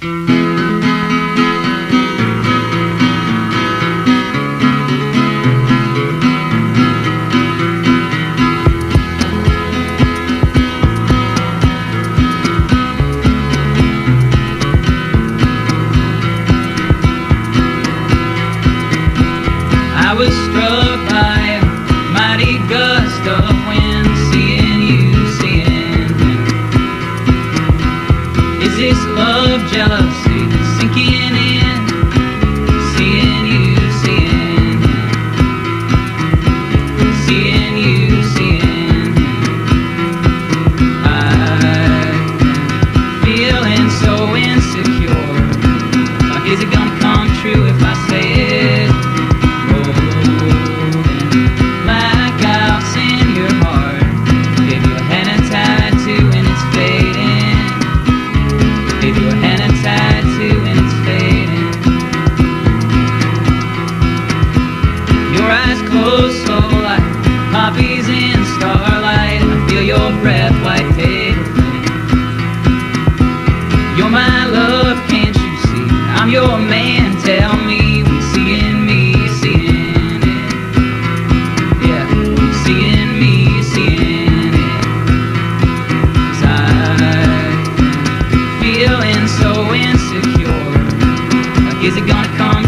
I was struck by a mighty gust of wind, seeing you, seeing him. Is this love, jealousy sinking in? Seeing you, seeing him. Seeing you, seeing him. I've been feeling so insecure. Like, is it gonna come true if I say it? Close, so like poppies in starlight. I feel your breath like paper flame. You're my love, can't you see? I'm your man, tell me when seeing me, seeing it. Yeah, seeing me, seeing it. 'Cause I've been feeling so insecure. Like, is it gonna come